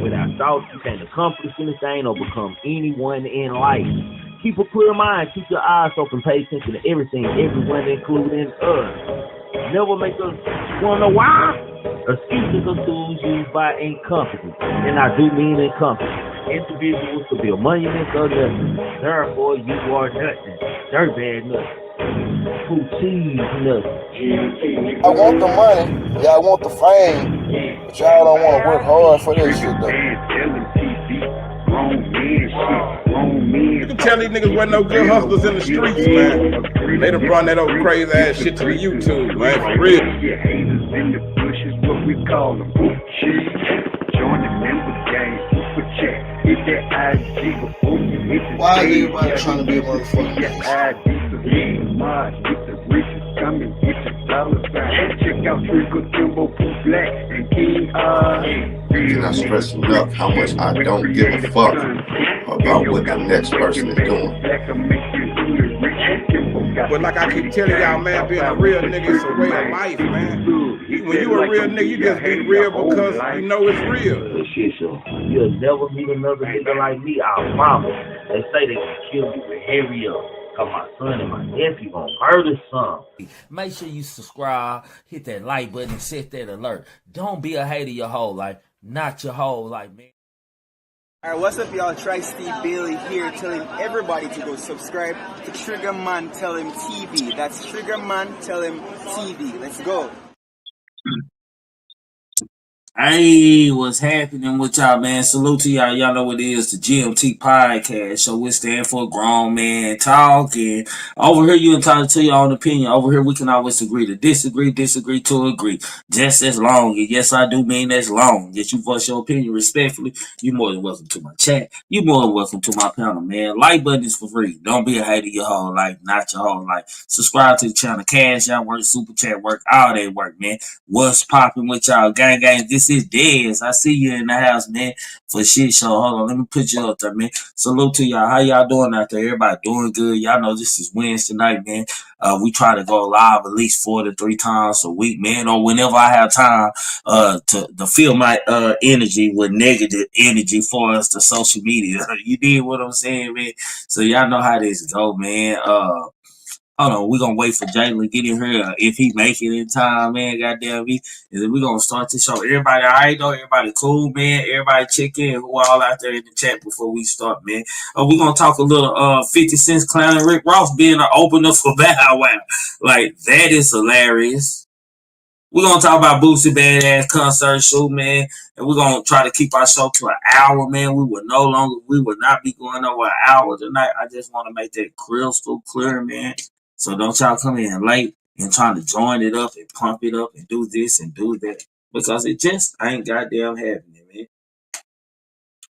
Without thoughts, you can't accomplish anything or become anyone in life. Keep a clear mind, keep your eyes open, pay attention to everything, everyone, including us. Never make us wanna know why. Excuses are tools used by incompetent, and I do mean incompetent individuals to build monuments or nothing. Therefore, you are nothing. Dirt bad nothing. Who cheese nothing. I want the money, yeah, I want the fame, but y'all don't want to work hard for this shit though. You can tell these niggas wasn't no good hustlers in the streets, man. They done brought that old crazy ass shit to the YouTube, man, for real. What we call them. Join the member gang, super chat. Hit that IG before you hit the why is everybody trying to be a motherfucker? Get the riches coming, get your dollar sign. Check out Triple Kimbo, Black, and King Cannot stress enough how much I don't give a fuck about what the next person is doing. But like I keep telling y'all, man, being a real nigga is a way of life, man. When you a real nigga, you just be real because you know it's real. Shit, so you'll never meet another nigga like me, our mama. They say they can kill you with hurry up. Cause my son and my nephew gonna murder some. Make sure you subscribe, hit that like button, and set that alert. Don't be a hater your whole life, not your whole life, man. Alright, what's up y'all? Tri-Steve Bailey here telling everybody to go subscribe to Trigger Man Tell Him TV. That's Trigger Man Tell Him TV. Let's go. Hey, what's happening with y'all, man? Salute to y'all. Y'all know what it is, the GMT podcast. So we stand for grown man talking. Over here, you entitled to your own opinion. Over here, we can always agree to disagree to agree. Just as long. And yes, I do mean as long. Yes, you voice your opinion respectfully. You're more than welcome to my chat. You're more than welcome to my panel, man. Like button is for free. Don't be a hater your whole life, not your whole life. Subscribe to the channel. Cash out work, super chat work, all that work, man. What's popping with y'all? Gang. This is Dez. I see you in the house, man, for shit show. Hold on, let me put you up there, man. Salute to y'all. How y'all doing out there? Everybody doing good? Y'all know this is Wednesday night, man. We try to go live at least 4 to 3 times a week, man, or whenever I have time to fill my energy with negative energy for us to social media. You did what I'm saying, man? So y'all know how this go, man. Hold on, we're gonna wait for Jalen to get in here. If he make it in time, man, goddamn me. And then we're gonna start the show. Everybody all right though? Everybody cool, man? Everybody check in who all out there in the chat before we start, man. We're gonna talk a little 50 Cent clowning Rick Ross being an opener for Bow Wow. Like, that is hilarious. We're gonna talk about Boosie BadAzz Concert Shooting, man. And we're gonna try to keep our show to an hour, man. We will not be going over an hour tonight. I just want to make that crystal clear, man. So don't y'all come in late and trying to join it up and pump it up and do this and do that. Because it just ain't goddamn happening, man.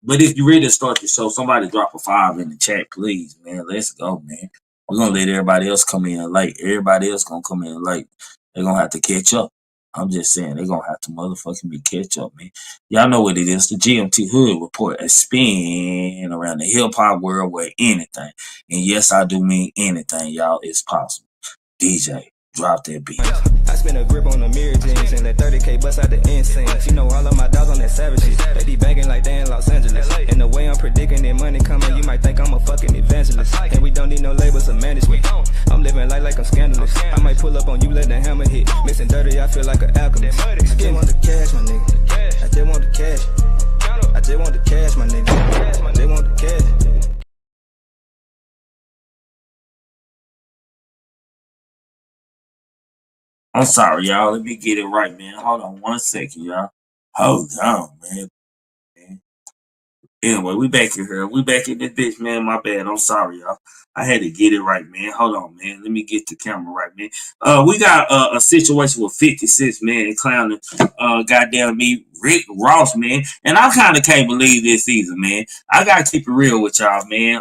But if you ready to start the show, somebody drop a 5 in the chat, please, man. Let's go, man. We're going to let everybody else come in late. Everybody else going to come in late. They're going to have to catch up. I'm just saying, they're going to have to motherfucking be catch up, man. Y'all know what it is. The GMT Hood Report, a spin around the hip-hop world where anything, and yes, I do mean anything, y'all, is possible. DJ, drop that beat. I spent a grip on the mirror jeans and that 30K bust out the incense. You know all of my dogs on that savage shit. They be banging like they in Los Angeles. And the way I'm predicting that money coming, you might think I'm a fucking evangelist. And we don't need no labels or management. I'm living life like I'm scandalous. I might pull up on you, let the hammer hit. Missing 30, I feel like an alchemist. I just want the cash, my nigga. I just want the cash. I just want the cash, my nigga. I just want the cash. I'm sorry, y'all. Let me get it right, man. Hold on 1 second, y'all. Hold on, man. Anyway, we back in here. We back in this bitch, man. My bad. I'm sorry, y'all. I had to get it right, man. Hold on, man. Let me get the camera right, man. We got a situation with 50 Cent, man, clowning goddamn me, Rick Ross, man. And I kind of can't believe this either, man. I gotta keep it real with y'all, man.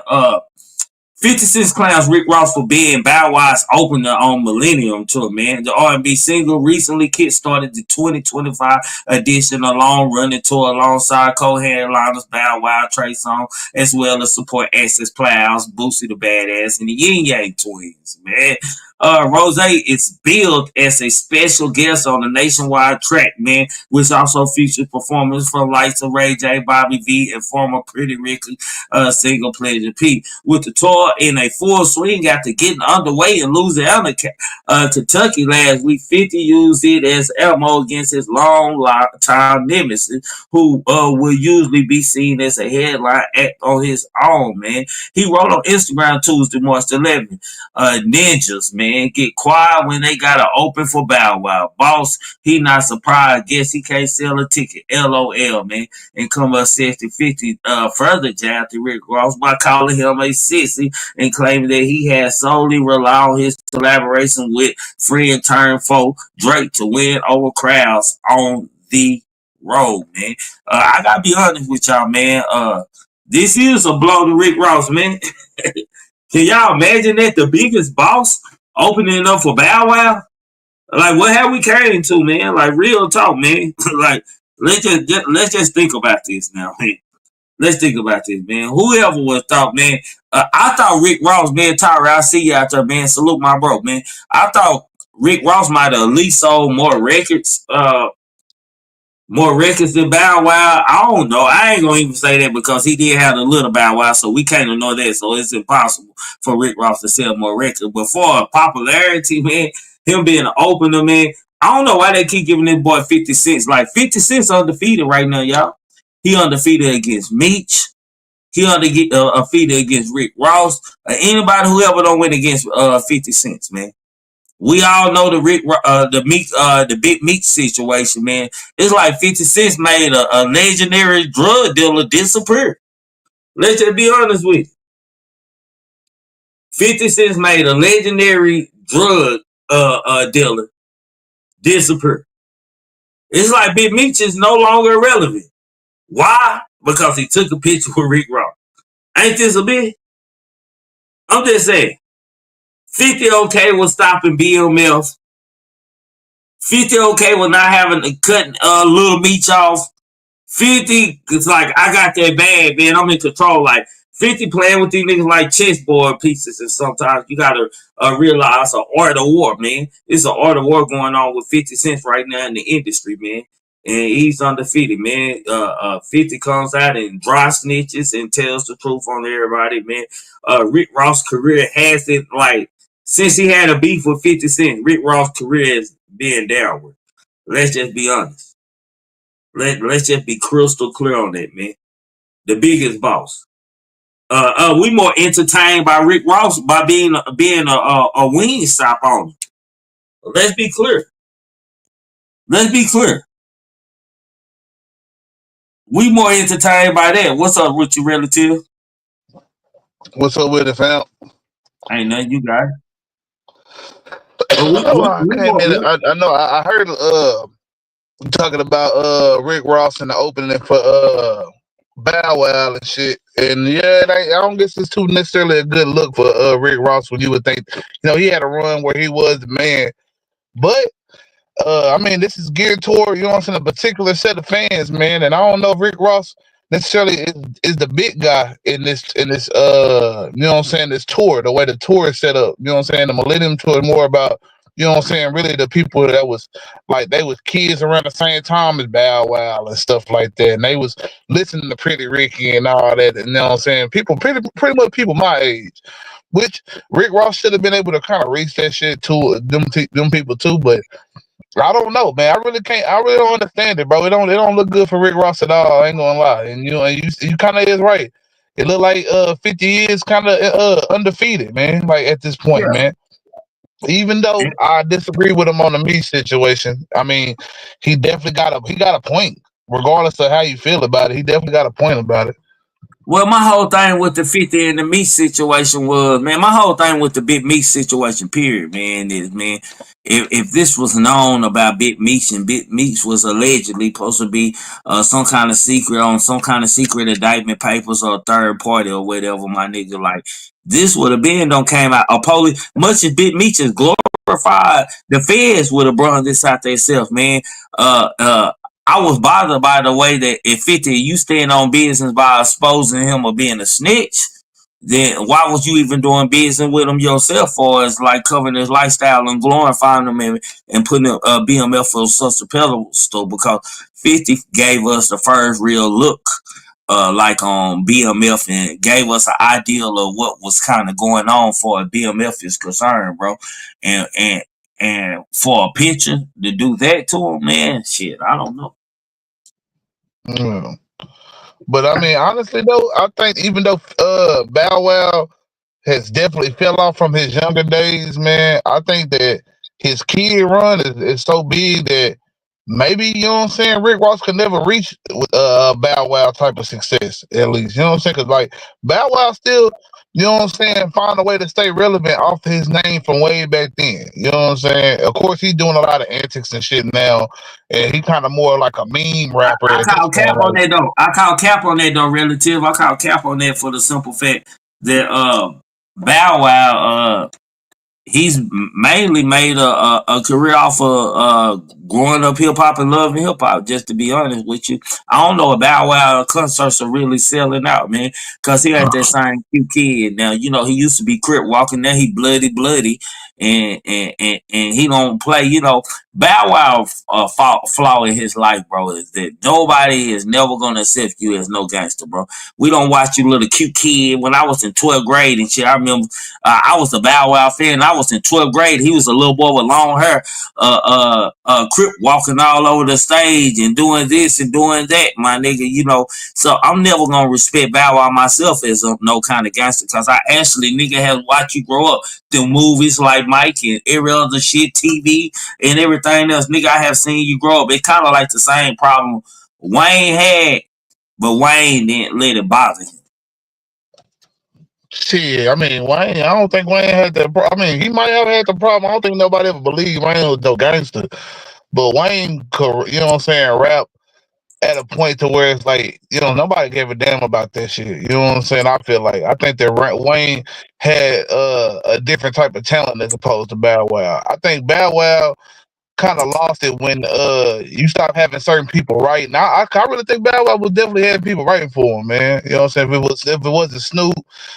50 Cent clowns Rick Ross for being Bow Wow's opener on Millennium Tour, man. The R&B single recently kick-started the 2025 edition of Long Running Tour alongside co-headliners Bow Wow, Trey Songz, as well as support Access Plows, Boosie the BadAzz, and the Yin Yang Twins, man. Rose is billed as a special guest on the nationwide track, man, which also features performers from lights of Ray J, Bobby V, and former Pretty Ricky singer Pleasure P. With the tour in a full swing after getting underway in Louisiana, Kentucky last week, 50 used it as ammo against his long-time nemesis, who will usually be seen as a headline act on his own, man. He wrote on Instagram Tuesday, March 11th, ninjas, man, get quiet when they got to open for Bow Wow. Boss, he not surprised. Guess he can't sell a ticket. LOL, man. And come up 60-50 further jab to Rick Ross by calling him a sissy and claiming that he had solely relied on his collaboration with friend turned foe Drake to win over crowds on the road, man. I gotta be honest with y'all, man. This is a blow to Rick Ross, man. Can y'all imagine that the biggest boss opening up for Bow Wow? Like, what have we came to, man? Like, real talk, man. Like, let's just think about this now, man. Let's think about this, man. Whoever would thought, man. I thought Rick Ross, man, Tyra, I see you out there, man. Salute my bro, man. I thought Rick Ross might have at least sold more records than Bow Wow. I don't know. I ain't gonna even say that because he did have a little Bow Wow, so we can't know that. So it's impossible for Rick Ross to sell more records. But for popularity, man, him being an opener, man, I don't know why they keep giving this boy 50 cents. Like 50 cents undefeated right now, y'all. He undefeated against Meech. He undefeated against Rick Ross. Anybody who ever don't win against 50 cents, man. We all know the Big Meech situation, man. It's like 50 Cent made a legendary drug dealer disappear. Let's just be honest with you. 50 Cent made a legendary drug dealer disappear. It's like Big Meech is no longer relevant. Why? Because he took a picture with Rick Ross. Ain't this a bit? I'm just saying. 50 okay with stopping BMF. 50 okay with not having to cut Little Meech off. 50, it's like, I got that bag, man. I'm in control. Like, 50 playing with these niggas like chessboard pieces, and sometimes you gotta realize it's an art of war, man. It's an art of war going on with 50 Cent right now in the industry, man. And he's undefeated, man. 50 comes out and dry snitches and tells the truth on everybody, man. Rick Ross' career has it, like, since he had a beef with 50 Cent, Rick Ross' career has been downward. Let's just be honest. Let's just be crystal clear on that, man. The biggest boss. We more entertained by Rick Ross by being a wing stop on him. Let's be clear. Let's be clear. We more entertained by that. What's up with you, relative? What's up with it, fam? Ain't nothing, you got it. I know. I heard talking about Rick Ross in the opening for Bow Wow and shit. And yeah, I don't guess it's too necessarily a good look for Rick Ross when you would think, he had a run where he was the man. But I mean, this is geared toward, a particular set of fans, man. And I don't know if Rick Ross necessarily is the big guy in this this tour, the way the tour is set up. The Millennium Tour is more about, really the people that was like, they was kids around the same time as Bow Wow and stuff like that. And they was listening to Pretty Ricky and all that. People, pretty much people my age, which Rick Ross should have been able to kind of reach that shit to them people too. But I don't know, man. I really don't understand it, bro. It don't look good for Rick Ross at all. I ain't gonna lie. And you kind of is right. It look like 50 years kind of undefeated, man. Like at this point, man. Even though I disagree with him on the Meech situation, I mean, he definitely got a point. Regardless of how you feel about it, he definitely got a point about it. Well, my whole thing with the 50 and the Meech situation was, man, my whole thing with the Big Meech situation, period, man, is, man, if this was known about Big Meech and Big Meech was allegedly supposed to be some kind of secret on some kind of secret indictment papers or third party or whatever, my nigga, like, this would have been, don't came out, much as Big Meech is glorified, the feds would have brought this out themselves, man. I was bothered by the way that if 50, you stand on business by exposing him or being a snitch, then why was you even doing business with him yourself, for as like covering his lifestyle and glorifying him and putting BMF for such a pedestal? Because 50 gave us the first real look like on BMF and gave us an ideal of what was kind of going on for BMF is concerned, bro. And for a picture to do that to him, man, shit, I don't know. Mm. But I mean, honestly though, I think even though Bow Wow has definitely fell off from his younger days, man, I think that his kid run is so big that maybe, you know what I'm saying, Rick Ross could never reach with Bow Wow type of success, at least. You know what I'm saying? Because, like, Bow Wow still, you know what I'm saying, find a way to stay relevant off his name from way back then. You know what I'm saying? Of course, he's doing a lot of antics and shit now, and he kind of more like a meme rapper I at this call cap point. on that though. I call cap on that though, relative. I call cap on that for the simple fact that Bow Wow he's mainly made a career off of growing up hip hop and loving hip hop. Just to be honest with you, I don't know if Bow Wow concerts are really selling out, man, because he had that same cute kid. Now you know he used to be crip walking. Now he bloody, and he don't play. You know, Bow Wow flaw in his life, bro, is that nobody is never gonna accept you as no gangster, bro. We don't watch you little cute kid. When I was in 12th grade and shit, I remember I was a Bow Wow fan. I was in 12th grade. He was a little boy with long hair, crip walking all over the stage and doing this and doing that, my nigga. You know, so I'm never gonna respect Bow Wow myself as no kind of gangster, because I actually, nigga, have watched you grow up through movies like Mike and every other shit, TV and everything else. Nigga, I have seen you grow up. It's kind of like the same problem Wayne had, but Wayne didn't let it bother him. Shit, I mean, Wayne, I don't think Wayne had that. I mean, he might have had the problem. I don't think nobody ever believed Wayne was no gangster. But Wayne could, you know what I'm saying, rap at a point to where it's like, you know, nobody gave a damn about that shit. You know what I'm saying? I feel like I think that Wayne had a different type of talent as opposed to Bow Wow. I think Bow Wow kind of lost it when you stop having certain people writing. I really think Bow Wow was definitely having people writing for him, man. You know what I'm saying? If it wasn't Snoop,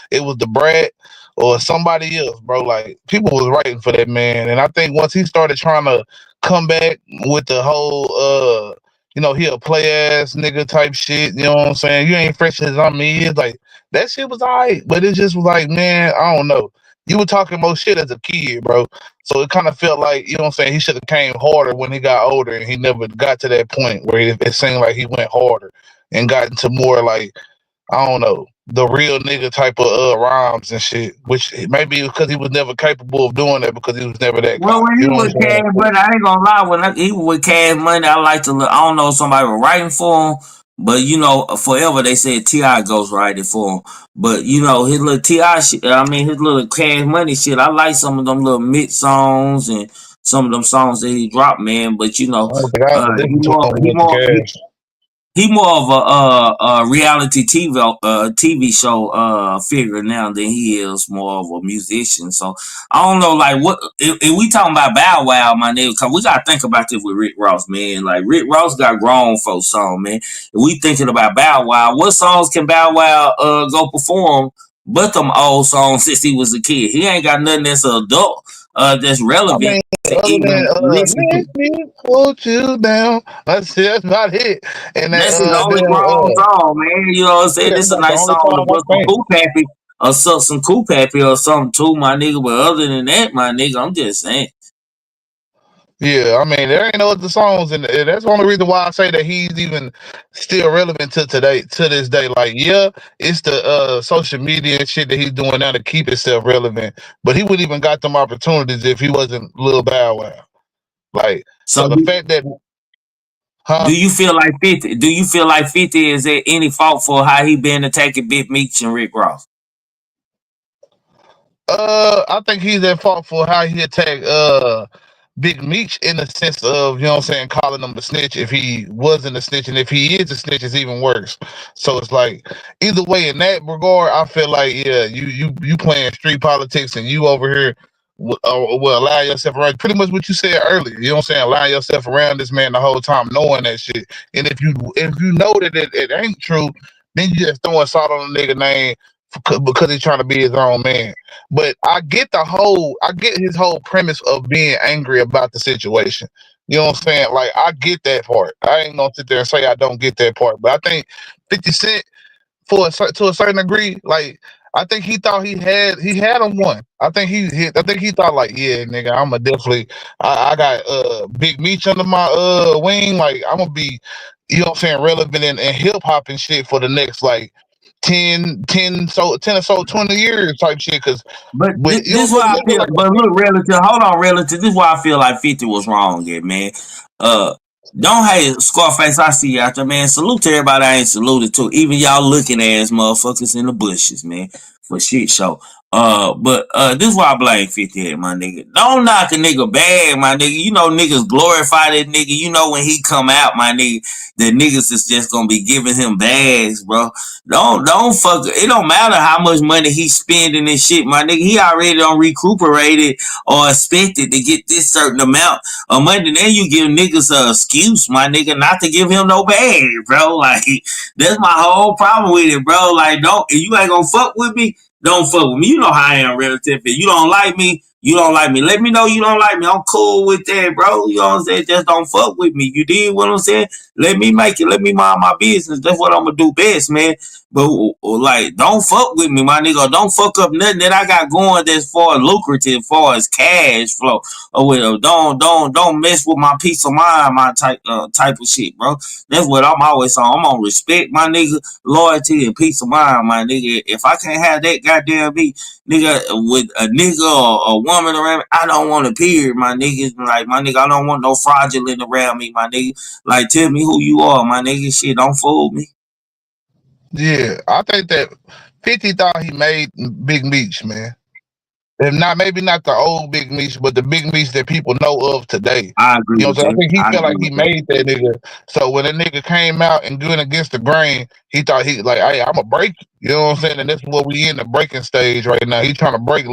it was the Brat or somebody else, bro. Like, people was writing for that man. And I think once he started trying to come back with the whole you know, he a play ass nigga type shit, you know what I'm saying? You ain't fresh as I'm me. It's like that shit was alright, but it just was like, man, I don't know. You were talking more shit as a kid, bro. So it kind of felt like, you know what I'm saying, he should have came harder when he got older, and he never got to that point where it seemed like he went harder and got into more like, I don't know, the real nigga type of rhymes and shit, which maybe because he was never capable of doing that because he was never that Well, guy. when You he know what was I'm saying? Cash Money, I ain't gonna lie. When he was with Cash Money, I like to look. I don't know if somebody was writing for him, but you know, forever they said T.I. goes writing for him. But you know, his little T.I. shit, I mean, his little Cash Money shit, I like some of them little mid songs and some of them songs that he dropped, man. But you know, I don't think I ever listened to him with the cash. he more of a reality TV show figure now than he is more of a musician. So I don't know, like, what if we talking about Bow Wow, my nigga? Because we gotta think about this with Rick Ross, man. Like, Rick Ross got grown folks song, man. If we thinking about Bow Wow, what songs can Bow Wow go perform but them old songs since he was a kid? He ain't got nothing that's an adult that's relevant. I mean, to other even than listen to. let me put you down. That's about it. And that That's his only grown song, man. You know what I'm saying? yeah, This is a that's the nice only song to song put I some think. Cool Pappy or some Cool Pappy or something too, my nigga. But other than that, my nigga, I'm just saying. Yeah, I mean, there ain't no other songs, and that's the only reason why I say that he's even still relevant to this day. Like, yeah, it's the social media and shit that he's doing now to keep himself relevant, but he wouldn't even got them opportunities if he wasn't Lil Bow Wow. Like, so So the fact that, do you feel like 50? Do you feel like 50 is at any fault for how he been attacking Big Meech and Rick Ross? I think he's at fault for how he attacked Big Meech in the sense of, you know what I'm saying, calling him the snitch if he wasn't a snitch, and if he is a snitch, it's even worse. So it's like, either way, in that regard, I feel like, yeah, you playing street politics, and you over here will allow yourself around pretty much what you said earlier. You know what I'm saying? Allow yourself around this man the whole time, knowing that shit. And if you know that it ain't true, then you just throwing salt on the nigga name because he's trying to be his own man. But I get his whole premise of being angry about the situation. You know what I'm saying? Like, I get that part. I ain't gonna sit there and say I don't get that part. But I think 50 Cent, to a certain degree, like, I think he thought he had him one. I think he thought, like, yeah, nigga, I'ma definitely I got Big Meech under my wing. Like, I'm gonna be, you know what I'm saying, relevant in hip hop and shit for the next like 10 or so 20 years type shit. But But you know this is what why I'm I saying? Nigga feel. like But look, relative. Hold on, relative. This is why I feel like 50 was wrong here, man. Uh, don't hate Scarface. I see you out there, man. Salute to everybody I ain't saluted to. Even y'all looking ass motherfuckers in the bushes, man. For shit show. But this is why I blame 50 at, my nigga. Don't knock a nigga bad, my nigga. You know niggas glorify that nigga. You know when he come out, my nigga, the niggas is just gonna be giving him bags, bro. Don't fuck. It don't matter how much money he's spending and shit, my nigga. He already done recuperated or expected to get this certain amount of money. Then you give niggas a excuse, my nigga, not to give him no bag, bro. Like, that's my whole problem with it, bro. Like, if you ain't gonna fuck with me, don't fuck with me. You know how I am, relative. If you don't like me, you don't like me. Let me know you don't like me. I'm cool with that, bro. You know what I'm saying? Just don't fuck with me. You did what I'm saying? Let me make it. Let me mind my business. That's what I'm gonna do best, man. But like, don't fuck with me, my nigga. Don't fuck up nothing that I got going that's far lucrative, far as cash flow. Or whatever. Don't mess with my peace of mind, my type of shit, bro. That's what I'm always on. I'm gonna respect my nigga, loyalty and peace of mind, my nigga. If I can't have that goddamn me, nigga, with a nigga or a woman around me, I don't want to period, my nigga. Like, my nigga, I don't want no fraudulent around me, my nigga. Like, tell me who you are, my nigga. Shit, don't fool me. Yeah, I think that 50 thought he made Big Meech, man. If not, maybe not the old Big Meech, but the Big Meech that people know of today. I agree You know with what I'm saying? I that. think he I felt agree like he with that. made that nigga. So when that nigga came out and going against the grain, he thought he like, hey, I'm going to break you. You know what I'm saying? And that's what we in the breaking stage right now. He's trying to break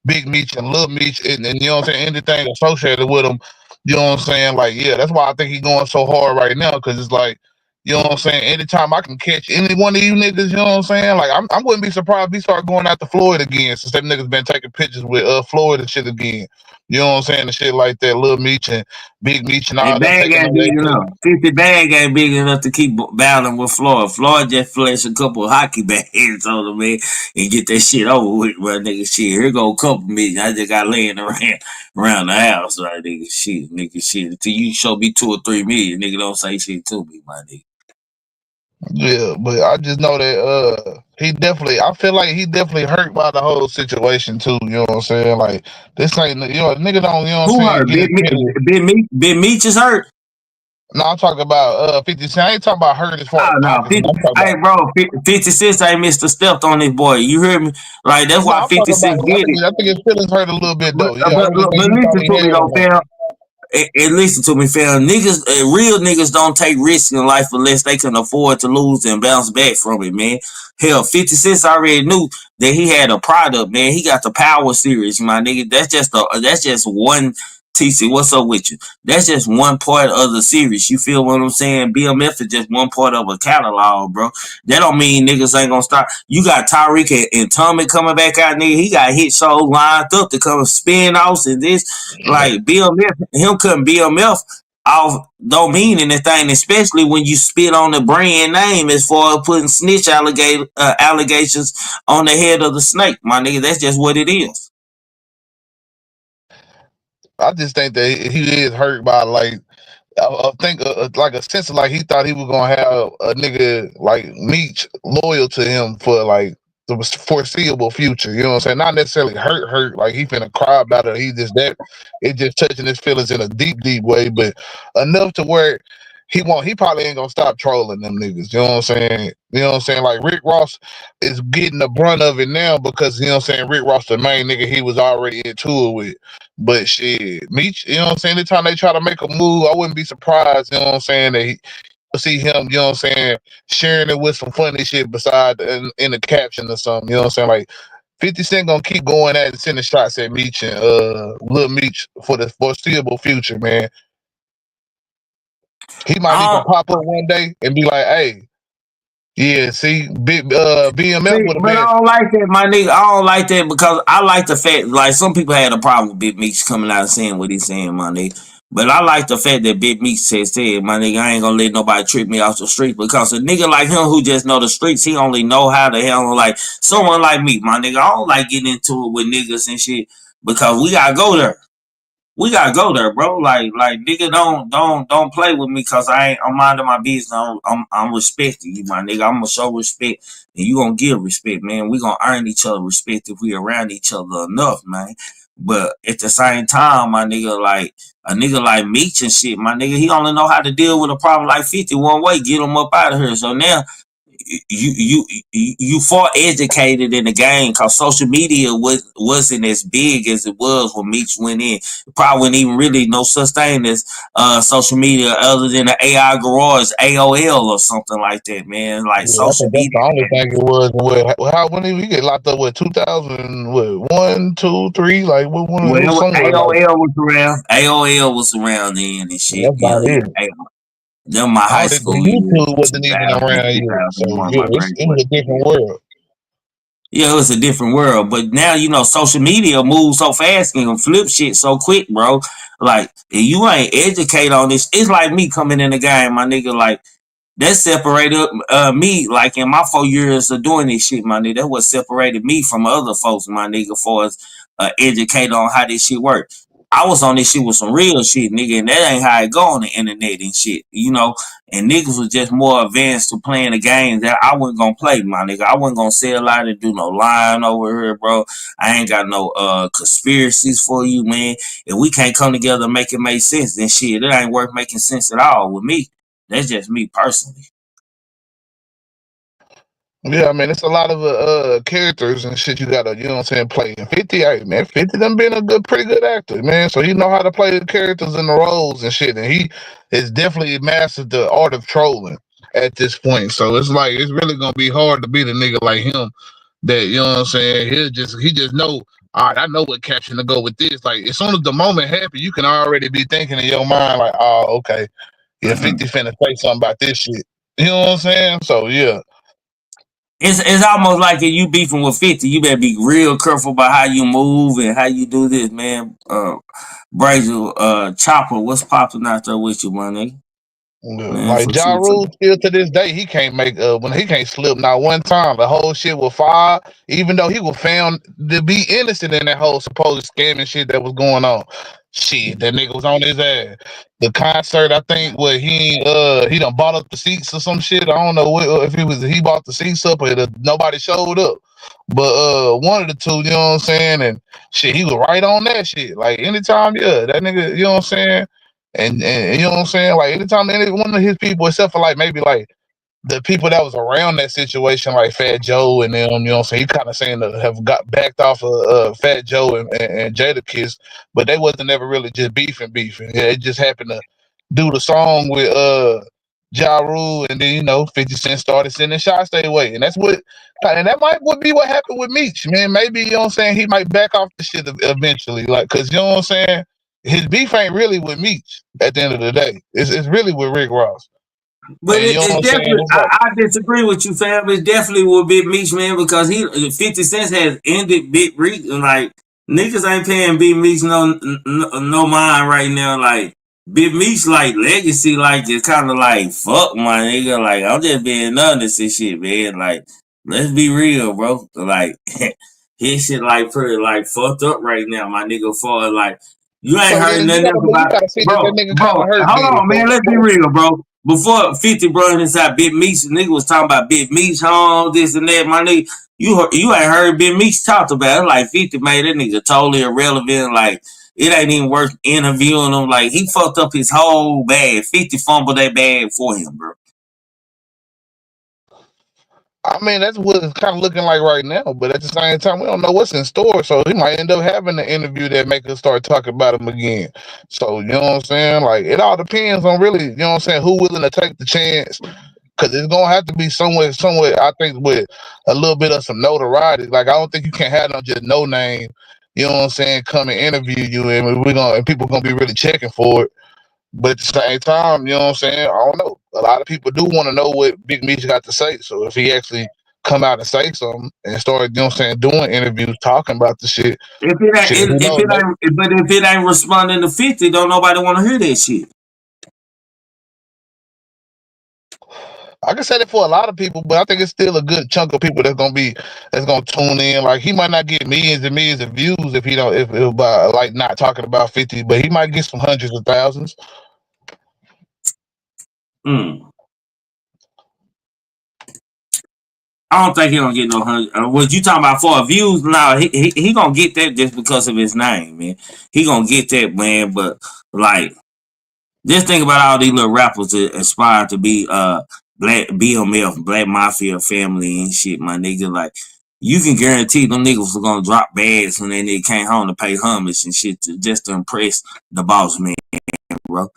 Big Meech and Lil Meech and you know what I'm saying? Anything associated with him. You know what I'm saying? Like, yeah, that's why I think he's going so hard right now, because it's like, you know what I'm saying? Anytime I can catch any one of you niggas, you know what I'm saying? Like, I wouldn't be surprised if he start going out to Floyd again, since them niggas been taking pictures with Floyd and shit again. You know what I'm saying? And shit like that, Lil Meech and Big Meech and Hey, all them bag taking ain't on big that enough. shit. 50 bag ain't big enough to keep battling with Floyd. Floyd just flashed a couple of hockey bags on him, man, and get that shit over with, bro, nigga. Shit, here go a couple million. I just got laying around the house, right, nigga. Shit. Until you show me 2 or 3 million, nigga, don't say shit to me, my nigga. Yeah, but I just know that I feel like he definitely hurt by the whole situation too. You know what I'm saying? Like, this ain't, you know, nigga don't, you know what I'm Who saying, hurt? get his penny. Big Meech is hurt. No, I'm talking about 50 Cent. I ain't talking about hurt as far Oh as no, pockets. I'm talking hey about, bro, 50 Cent ain't missed a step on this boy. You hear me? Like, that's no, why I'm 50 talking about, Cent get it. I think his feelings hurt a little bit But though. Yeah, I but, really think but he thought listen he to me had though, one. fam. And listen to me, fam. Niggas, real niggas don't take risks in life unless they can afford to lose and bounce back from it, man. Hell, 50 Cent already knew that he had a product, man. He got the Power Series, my nigga. That's just one. TC, what's up with you? That's just one part of the series. You feel what I'm saying? BMF is just one part of a catalog, bro. That don't mean niggas ain't gonna start. You got Tyreek and Tommy coming back out, nigga. He got hit shows lined up to come spin offs and this. Like, BMF, him cutting BMF off don't mean anything, especially when you spit on the brand name as far as putting snitch allegations on the head of the snake, my nigga. That's just what it is. I just think that he is hurt by, like, I think like a sense of, like, he thought he was gonna have a nigga like Meech loyal to him for like the foreseeable future. You know what I'm saying? Not necessarily hurt, like he finna cry about it. He just that it just touching his feelings in a deep way, but enough to where he probably ain't gonna stop trolling them niggas. You know what I'm saying? You know what I'm saying? Like, Rick Ross is getting the brunt of it now because, you know what I'm saying, Rick Ross the main nigga he was already in tour with. But shit, Meech, you know what I'm saying? Anytime they try to make a move, I wouldn't be surprised, you know what I'm saying, that he see him, you know what I'm saying, sharing it with some funny shit beside in the caption or something, you know what I'm saying? Like, 50 Cent gonna keep going at and sending shots at Meech and Lil Meech for the foreseeable future, man. He might even Uh, pop up one day and be like, hey, Yeah, see, big BMF See, would have but been. I don't like that, my nigga. I don't like that because I like the fact, like, some people had a problem with Big Meech coming out and saying what he's saying, my nigga. But I like the fact that Big Meech said, my nigga, I ain't gonna let nobody trip me off the street because a nigga like him who just know the streets, he only know how to handle, like, someone like me, my nigga. I don't like getting into it with niggas and shit because we gotta go there. We gotta go there, bro. Like nigga, don't play with me, cause I'm minding my business. I'm respecting you, my nigga. I'm gonna show respect, and you gonna give respect, man. We gonna earn each other respect if we around each other enough, man. But at the same time, my nigga, like a nigga like Meech and shit, my nigga, he only know how to deal with a problem like 50 one way, get him up out of here. So now you far educated in the game because social media wasn't as big as it was when Meech went in. Probably wasn't even really no such thing as social media other than the AI garage, AOL or something like that, man. Like Yeah, I social think that's media. the only thing it was. How when did we get locked up with 2000? What 1, 2, 3? Like what one? It was somewhere like AOL was around. AOL was around then and shit. that's Yeah, about it. yeah. Them my I high don't think the school years, YouTube wasn't even 2000, around yet. So 2001, yeah, my it was graduation. a different world. Yeah, it was a different world. But now, social media moves so fast and can flip shit so quick, bro. Like, if you ain't educated on this, it's like me coming in the game, my nigga. Like, that separated me, like in my 4 years of doing this shit, my nigga. That what separated me from other folks, my nigga, for us educated on how this shit work. I was on this shit with some real shit, nigga, and that ain't how it go on the internet and shit, And niggas was just more advanced to playing the games that I wasn't gonna play, my nigga. I wasn't gonna sell out and do no lying over here, bro. I ain't got no conspiracies for you, man. If we can't come together and make it make sense, then shit, it ain't worth making sense at all with me. That's just me personally. Yeah, I mean, it's a lot of characters and shit you gotta, you know what I'm saying, play. And 50, hey, man, 50 done been a pretty good actor, man. So he know how to play the characters and the roles and shit. And he is definitely mastered the art of trolling at this point. So it's like it's really gonna be hard to beat a nigga like him. That you know what I'm saying. He just know. All right, I know what caption to go with this. Like as soon as the moment happens, you can already be thinking in your mind like, oh, okay, yeah, 50 finna say something about this shit. You know what I'm saying? So yeah. It's almost like if you beefing with 50, you better be real careful about how you move and how you do this, man. Brazel, Chopper, what's popping out there with you, my nigga? Man, Like for Ja sure. Rule, still to this day, he can't make when he can't slip not one time. The whole shit was fire, even though he was found to be innocent in that whole supposed scamming shit that was going on. Shit, that nigga was on his ass. The concert, I think, where he done bought up the seats or some shit. I don't know if he bought the seats up or nobody showed up. But one of the two, you know what I'm saying? And shit, he was right on that shit. Like anytime, yeah, that nigga, you know what I'm saying? And you know what I'm saying? Like anytime any one of his people, except for like maybe like the people that was around that situation, like Fat Joe and them, you know what I'm saying? He kind of saying to have got backed off of Fat Joe and Jadakiss, but they wasn't ever really just beefing. Yeah, it just happened to do the song with Ja Rule, and then 50 Cent started sending shots their way, and that's what, and that might would be what happened with Meech, man. Maybe you know what I'm saying, he might back off the shit eventually, like because you know what I'm saying. His beef ain't really with Meech at the end of the day. It's really with Rick Ross. But And you know what it's I'm saying? definitely, It's like, I disagree with you, fam. It's definitely with Big Meech, man, because 50 Cent has ended Big Meech. Like, niggas ain't paying Big Meech no mind right now. Like, Big Meech, like, legacy, like, it's kind of like, fuck, my nigga. Like, I'm just being honest and shit, man. Like, let's be real, bro. Like, his shit, like, pretty, like, fucked up right now, my nigga, for, like, you ain't so yeah, heard you nothing else about, gotta see that bro, nigga kind bro, of hurt hold big, on, man. Let's be real, bro. Before 50 brought inside Big Meech, nigga was talking about Big Meech home, this and that, my nigga. You ain't heard Big Meech talked about it. Like 50 made that nigga totally irrelevant. Like, it ain't even worth interviewing him. Like, he fucked up his whole bag. 50 fumbled that bag for him, bro. I mean, that's what it's kind of looking like right now. But at the same time, we don't know what's in store. So he might end up having an interview that make us start talking about him again. So you know what I'm saying? Like it all depends on really, you know what I'm saying, who willing to take the chance. Cause it's gonna have to be somewhere. I think with a little bit of some notoriety. Like I don't think you can have no just no name. You know what I'm saying? Come and interview you, and people gonna be really checking for it. But at the same time, you know what I'm saying? I don't know. A lot of people do want to know what Big Meech got to say. So if he actually come out and say something and start, you know what I'm saying, doing interviews talking about the shit, If it ain't, shit, who if knows? it ain't, but if it ain't responding to 50, don't nobody want to hear that shit. I can say that for a lot of people, but I think it's still a good chunk of people that's gonna tune in. Like he might not get millions and millions of views if he don't if by like not talking about 50, but he might get some hundreds of thousands. Mm. I don't think he gonna get no hundred. What you talking about for views? No, he gonna get that just because of his name, man. He gonna get that, man. But like, just think about all these little rappers that aspire to be black BMF, Black Mafia family and shit, my nigga. Like, you can guarantee them niggas are gonna drop bags when they nigga came home to pay homage and shit just to impress the boss man, bro.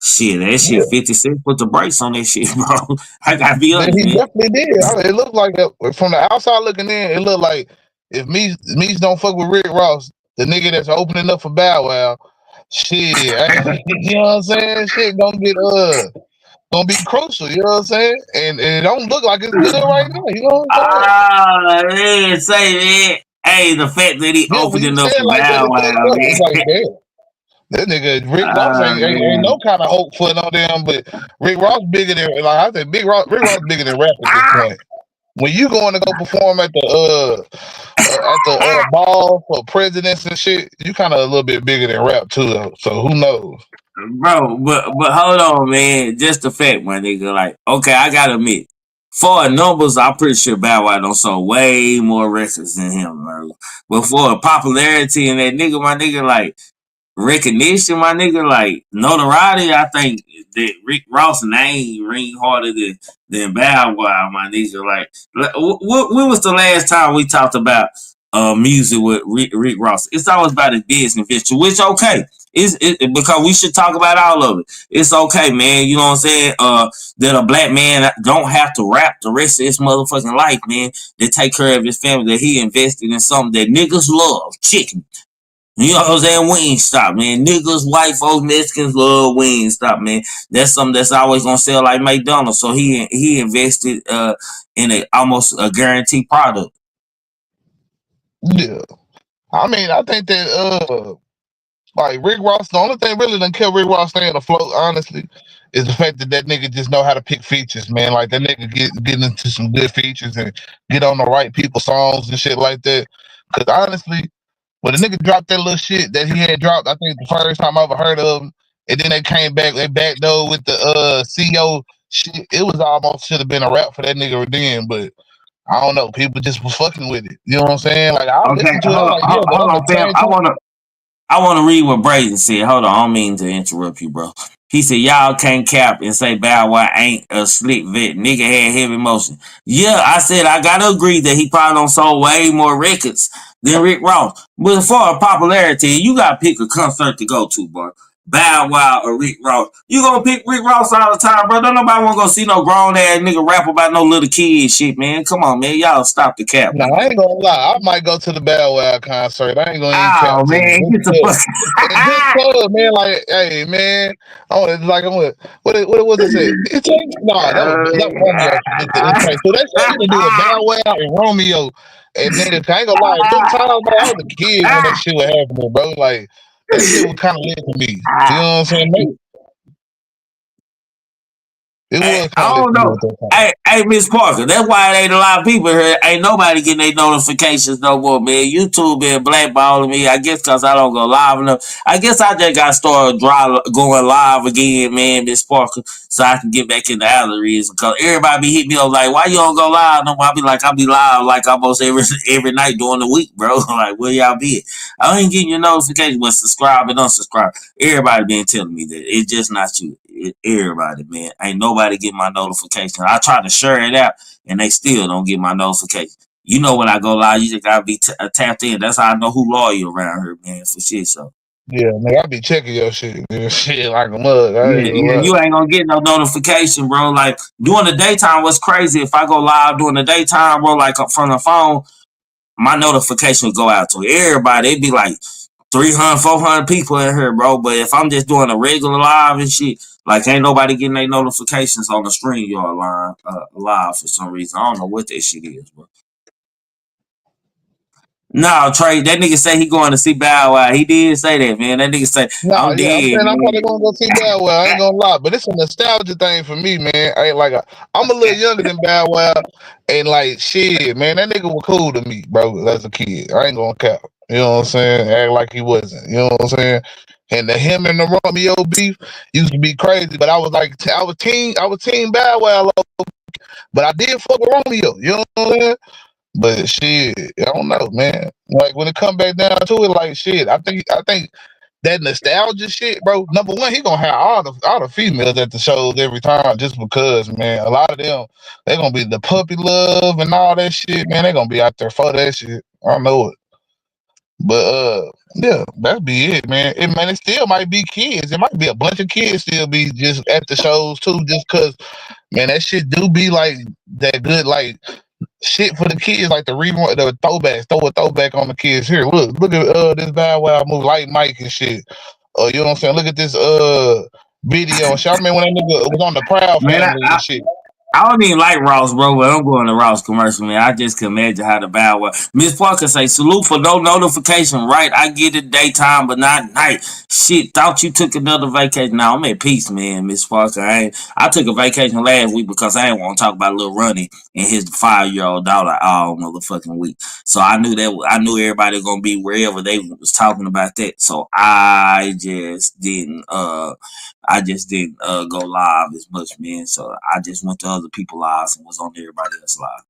Shit, that shit Yeah, 50 Cent put the brakes on that shit, bro. I gotta be honest, he man. definitely did. I mean, it looked like from the outside looking in, it looked like if Meech don't fuck with Rick Ross, the nigga that's opening up for Bow Wow, shit, you know what I'm saying? Shit gonna be crucial, you know what I'm saying? And it don't look like it's good right now, you know what I'm saying? Ah, man, say man. Hey, the fact that he Yeah, when opened you it say up it for like that, Bow it fucked Wow, up. It's like, man. damn, that nigga Rick Ross Ah, ain't no man. kind of hope for no damn, but Rick Ross bigger than like I said, Rick Ross bigger than rap at this point. When you going to go perform at the ball for presidents and shit, you kind of a little bit bigger than rap too. Though. So who knows? Bro, but hold on, man. Just the fact, my nigga. Like, okay, I gotta admit, for numbers, I'm pretty sure Bow Wow don't sold way more records than him, bro. But for popularity and that nigga, my nigga, like recognition, my nigga, like notoriety, I think that Rick Ross name ring harder than Bow Wow, my nigga. Like when was the last time we talked about music with Rick Ross? It's always about his business venture, which okay. Because we should talk about all of it. It's okay, man. You know what I'm saying? That a black man don't have to rap the rest of his motherfucking life, man. To take care of his family. That he invested in something that niggas love, chicken. You know what I'm saying? Wingstop, man. Niggas, white folks, Mexicans love Wingstop, man. That's something that's always gonna sell like McDonald's. So he invested in a almost a guaranteed product. Yeah, I mean, I think that like Rick Ross, the only thing really done kept Rick Ross staying afloat, honestly, is the fact that nigga just know how to pick features, man. Like that nigga get into some good features and get on the right people songs and shit like that. Cause honestly, when the nigga dropped that little shit that he had dropped, I think the first time I ever heard of him, and then they came back, they backdoored with the CEO shit. It was almost should have been a rap for that nigga then, but I don't know. People just was fucking with it. You know what I'm saying? Like I Okay, listened to it, I'm like, yeah, but hold at on, the fam. same time, I want to read what Braden said. Hold on, I don't mean to interrupt you, bro. He said, y'all can't cap and say Bow Wow ain't a slick vet. Nigga had heavy motion. Yeah, I said, I got to agree that he probably don't sold way more records than Rick Ross. But for popularity, you got to pick a concert to go to, bro. Bow Wow or Rick Ross. You gonna pick Rick Ross all the time, bro. Don't nobody want to go see no grown ass nigga rap about no little kid shit, man. Come on, man. Y'all stop the cap, nah, my I nigga. ain't gonna lie. I might go to the Bow Wow concert. I ain't gonna even Oh, cap to man. you. Get the fuck. And just cause, man, like, hey, man, I want like, I want what was it say? It takes nah, that was Romeo. It takes so they said to do a Bow Wow and Romeo, and nigga, I ain't gonna lie. Them times, bro, I was a kid when that shit was happening, bro. Like that shit was kind of lit to me. You know what I'm saying? It Hey, was I kind of lit don't to me know. at that time. Hey, Miss Parker. That's why it ain't a lot of people here. Ain't nobody getting their notifications no more, man. YouTube been blackballing me. I guess because I don't go live enough. I guess I just got to start going live again, man, Miss Parker, so I can get back in the algorithms. Because everybody be hitting me up like, why you don't go live no more? I be live like almost every night during the week, bro. Like, where y'all be? I ain't getting your notifications, but subscribe and unsubscribe. Everybody been telling me that. It's just not you. Everybody, man. Ain't nobody get my notification. I try to share it out, and they still don't get my notification. You know when I go live, you just gotta be tapped in. That's how I know who loyal around here, man, for shit. So Yeah, nigga, I be checking your shit, man. Shit like a mug. I yeah, ain't gonna yeah, lie. you ain't gonna get no notification, bro. Like during the daytime, what's crazy? If I go live during the daytime, bro, like from the phone, my notifications go out to everybody. They be like 300, 400 people in here, bro. But if I'm just doing a regular live and shit, like ain't nobody getting their notifications on the stream y'all live for some reason. I don't know what that shit is, but no, Trey, that nigga say he going to see Bow Wow. He did say that, man. That nigga say Nah, I'm yeah, I'm dead, saying I'm man. probably gonna go see Bow Wow. I ain't gonna lie, but it's a nostalgia thing for me, man. I ain't like I'm a little younger than Bow Wow, and like shit, man, that nigga was cool to me, bro, as a kid. I ain't gonna cap. You know what I'm saying? Act like he wasn't. You know what I'm saying? And him and the Romeo beef used to be crazy, but I was like, I was team Bow Wow, but I did fuck with Romeo. You know what I'm saying? But shit, I don't know, man. Like when it come back down to it, like shit, I think that nostalgia shit, bro. Number one, he gonna have all the females at the shows every time, just because, man. A lot of them, they gonna be the puppy love and all that shit, man. They gonna be out there for that shit. I know it. But yeah, that'd be it, man. It still might be kids. It might be a bunch of kids still be just at the shows too, just cause, man, that shit do be like that good, like shit for the kids, like the throwbacks, throw a throwback on the kids. Here, look at this Bow Wow move, like Mike and shit. You know what I'm saying? Look at this video. I remember when that nigga was on the Proud Man, Family and shit. I don't even like Ross, bro, but I'm going to Ross commercial, man. I just can imagine how the Bow Wow. Miss Parker say, salute for no notification, right? I get it daytime, but not night. Shit, thought you took another vacation. Now I'm at peace, man, Miss Parker. I took a vacation last week because I ain't want to talk about little Ronnie and his 5-year-old daughter all motherfucking week. So I knew everybody was gonna be wherever they was talking about that. So I just didn't go live as much, man. So I just went to other people's lives and was on everybody else's live.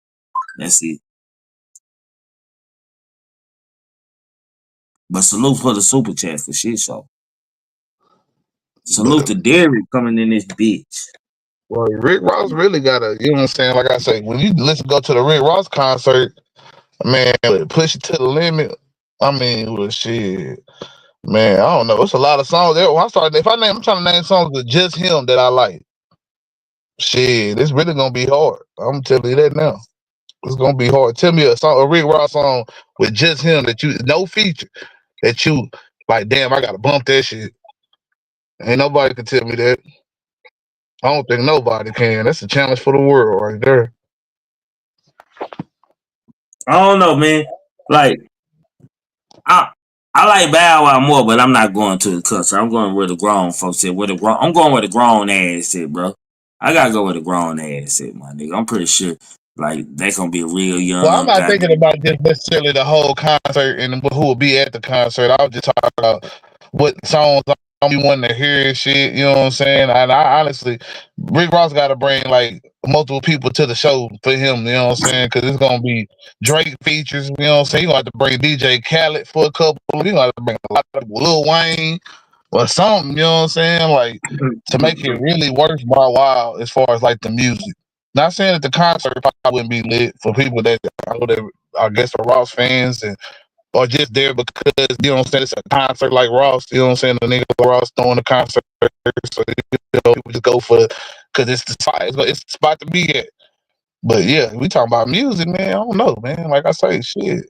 That's it. But salute for the super chat for shit show. Salute to Derek coming in this bitch. Well, Rick Ross really gotta, you know what I'm saying? Like I say, when you go to the Rick Ross concert, man, push it to the limit. I mean, well, shit. Man, I don't know. It's a lot of songs there. I'm trying to name songs with just him that I like. Shit, it's really gonna be hard. I'm telling you that now. It's gonna be hard. Tell me a Rick Ross song with just him that you no feature that you like. Damn, I gotta bump that shit. Ain't nobody can tell me that. I don't think nobody can. That's a challenge for the world right there. I don't know, man. Like I like Bow Wow more, but I'm not going to the concert. I'm going where the grown folks at. I'm going where the grown ass at, bro. I gotta go where the grown ass at, my nigga. I'm pretty sure like they gonna be real young. Well, I'm not thinking about just necessarily the whole concert and who will be at the concert. I was just talking about what songs I'm wanting to hear and shit. You know what I'm saying? And I honestly, Rick Ross got to bring like multiple people to the show for him. You know what I'm saying? Because it's gonna be Drake features. You know what I'm saying? You gonna have to bring DJ Khaled for a couple. You gonna have to bring a lot of Lil Wayne or something. You know what I'm saying? Like to make it really worth my while as far as like the music. Not saying that the concert probably wouldn't be lit for people that I guess are Ross fans or just there because, you know what I'm saying, it's a concert like Ross, you know what I'm saying, the nigga Ross throwing the concert, so people just go for it because it's the spot to be at. But yeah, we talking about music, man. I don't know, man. Like I say, shit.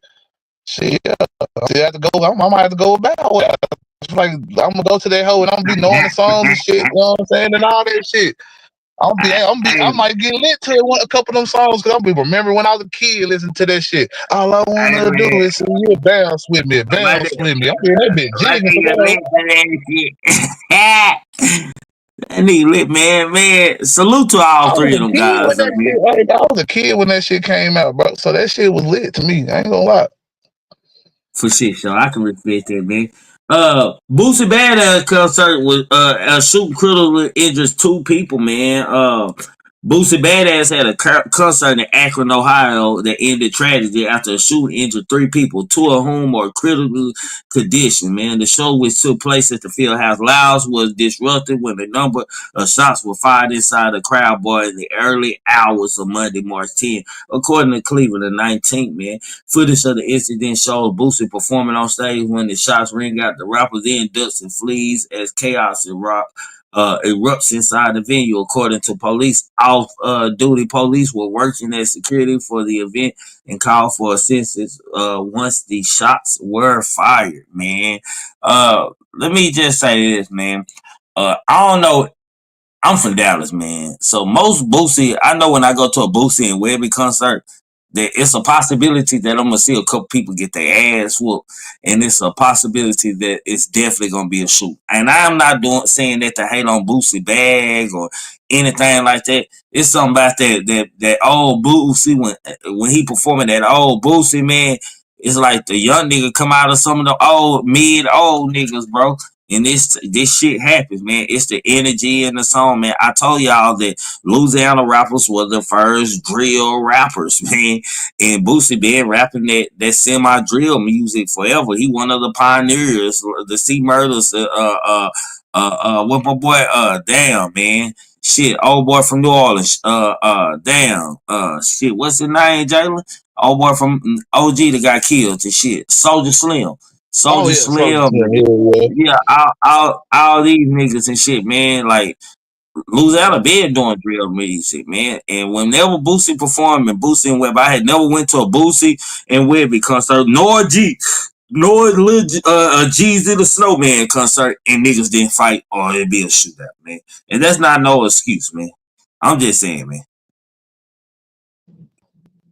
Yeah. I have to go. I might have to go with Bow Wow. It's like I'm gonna go to that hoe and I'm gonna be knowing the songs and shit, you know what I'm saying, and all that shit. I might get lit to a couple of them songs because I'll be remember when I was a kid listening to that shit. All I wanna do is see you bounce with me. I'm hearing that bitch jigging. That nigga lit, man. Salute to all three of them guys. I was a kid when that shit came out, bro. So that shit was lit to me. I ain't gonna lie. For shit, so I can respect that, man. Boosie BadAzz concert was shooting critically injures 2 people, man. Boosie BadAzz had a concert in Akron, Ohio that ended tragedy after a shooting injured 3 people, 2 of whom are critical condition, man. The show, which took place at the Fieldhouse Lounge, was disrupted when a number of shots were fired inside the crowd bar in the early hours of Monday, March 10th, according to Cleveland the 19th, man. Footage of the incident shows Boosie performing on stage when the shots ring out. The rapper then ducks and flees as chaos erupts inside the venue. According to police, off duty police were working as security for the event and called for assistance once the shots were fired, man. Let me just say this, man. I don't know. I'm from Dallas, man. So most Boosie, I know when I go to a Boosie and Webby concert, that it's a possibility that I'm gonna see a couple people get their ass whooped, and it's a possibility that it's definitely gonna be a shoot. And I'm not saying that to hate on Boosie bag or anything like that. It's something about that old Boosie when he performing that old Boosie, man. It's like the young nigga come out of some of the old niggas, bro. And this shit happens, man. It's the energy in the song, man. I told y'all that Louisiana rappers were the first drill rappers, man. And Boosie been rapping that semi-drill music forever. He one of the pioneers. The C Murders, what my boy, damn, man. Shit, old boy from New Orleans. Damn. Shit, what's his name, Jalen? Old boy from OG that got killed and shit. Soldier Slim. Soldier Slim. Yeah, all these niggas and shit, man. Like Louisiana been doing drill music, man. And whenever Boosie performed and Boosie and Webb, I had never went to a Boosie and Webby concert, nor Lil Jeezy the Snowman concert, and niggas didn't fight or it'd be a shootout, man. And that's not no excuse, man. I'm just saying, man.